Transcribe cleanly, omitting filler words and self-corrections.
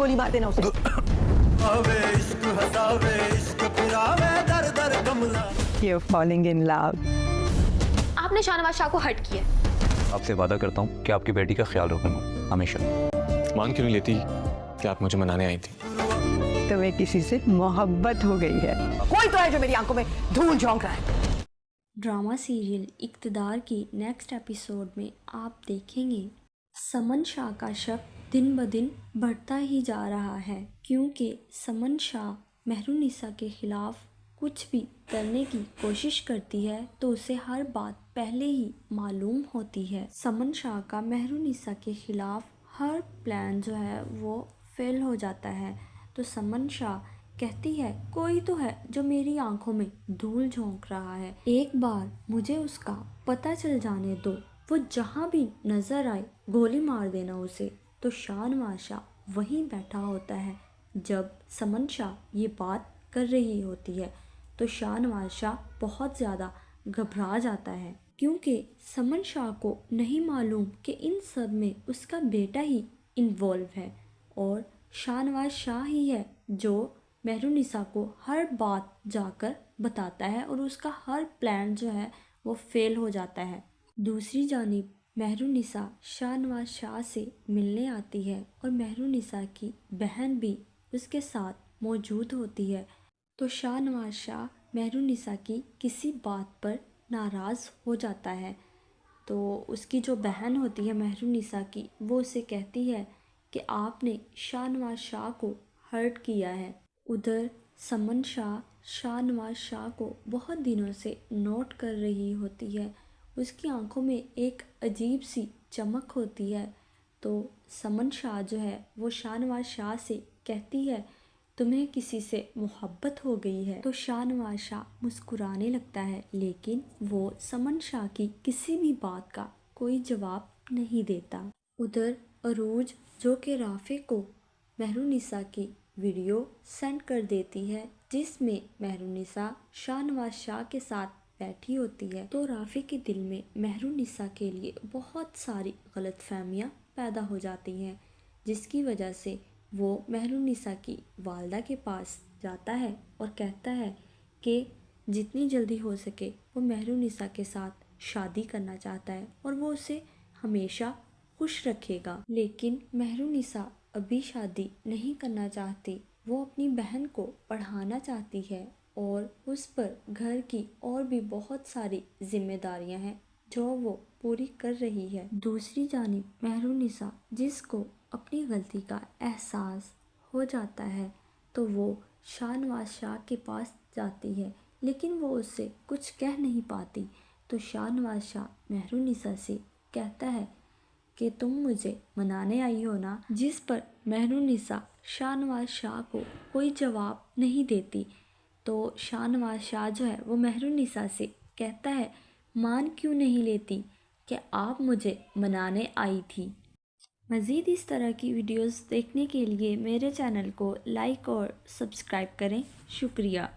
गोली मार देना उसे। You're falling in love. आपने शाहनवाज शाह को हर्ट किया। आपसे वादा करता हूँ कि आपकी बेटी का ख्याल रखूंगा हमेशा। मान क्यों नहीं लेती कि आप मुझे मनाने आई थी? तुम्हें किसी से मोहब्बत हो गई है। कोई तो है जो मेरी आंखों में धूल झोंक रहा है। ड्रामा सीरियल इक़्तिदार की नेक्स्ट एपिसोड में आप देखेंगे समन शाह का शक दिन ब दिन बढ़ता ही जा रहा है, क्योंकि समन शाह मेहरुनिसा के ख़िलाफ़ कुछ भी करने की कोशिश करती है तो उसे हर बात पहले ही मालूम होती है। समन शाह का मेहरुनिसा के ख़िलाफ़ हर प्लान जो है वो फेल हो जाता है। तो समन शाह कहती है कोई तो है जो मेरी आंखों में धूल झोंक रहा है, एक बार मुझे उसका पता चल जाने दो, वो जहाँ भी नज़र आए गोली मार देना उसे। तो शाहनवाज शाह वहीं बैठा होता है। जब समन शाह ये बात कर रही होती है तो शाहनवाज शाह बहुत ज़्यादा घबरा जाता है, क्योंकि समन शाह को नहीं मालूम कि इन सब में उसका बेटा ही इन्वॉल्व है और शाहनवाज शाह ही है जो मेहरुनिसा को हर बात जाकर बताता है और उसका हर प्लान जो है वो फेल हो जाता है। दूसरी जानिब मेहरुनिसा शाहनवाज शाह से मिलने आती है और मेहरुनिसा की बहन भी उसके साथ मौजूद होती है। तो शाहनवाज शाह मेहरुनिसा की किसी बात पर नाराज़ हो जाता है। तो उसकी जो बहन होती है मेहरुनिसा की, वो उसे कहती है कि आपने शाहनवाज शाह को हर्ट किया है। उधर समन शाह शाहनवाज शाह को बहुत दिनों से नोट कर रही होती है। उसकी आंखों में एक अजीब सी चमक होती है। तो समन शाह जो है वो शाहनवाज शाह से कहती है तुम्हें किसी से मोहब्बत हो गई है। तो शाहनवाज शाह मुस्कुराने लगता है, लेकिन वो समन शाह की किसी भी बात का कोई जवाब नहीं देता। उधर अरूज जो कि राफे को मेहरुनिसा की वीडियो सेंड कर देती है, जिसमें मेहरुनिसा शाहनवाज शाह के साथ बैठी होती है। तो राफे के दिल में मेहरुनिसा के लिए बहुत सारी गलतफहमियां पैदा हो जाती हैं, जिसकी वजह से वो मेहरुनिसा की वालदा के पास जाता है और कहता है कि जितनी जल्दी हो सके वो मेहरुनिसा के साथ शादी करना चाहता है और वो उसे हमेशा खुश रखेगा। लेकिन मेहरुनिसा अभी शादी नहीं करना चाहती, वो अपनी बहन को पढ़ाना चाहती है और उस पर घर की और भी बहुत सारी जिम्मेदारियां हैं जो वो पूरी कर रही है। दूसरी जानिब मेहरुनिसा जिसको अपनी गलती का एहसास हो जाता है तो वो शाहनवाज शाह के पास जाती है, लेकिन वो उससे कुछ कह नहीं पाती। तो शाहनवाज शाह मेहरुनिसा से कहता है कि तुम मुझे मनाने आई हो ना, जिस पर मेहरुनिसा शाहनवाज शाह को कोई जवाब नहीं देती। तो शाहनवाज शाह जो है वो मेहरुनिसा से कहता है मान क्यों नहीं लेती कि आप मुझे मनाने आई थी। मज़ीद इस तरह की वीडियोस देखने के लिए मेरे चैनल को लाइक और सब्सक्राइब करें। शुक्रिया।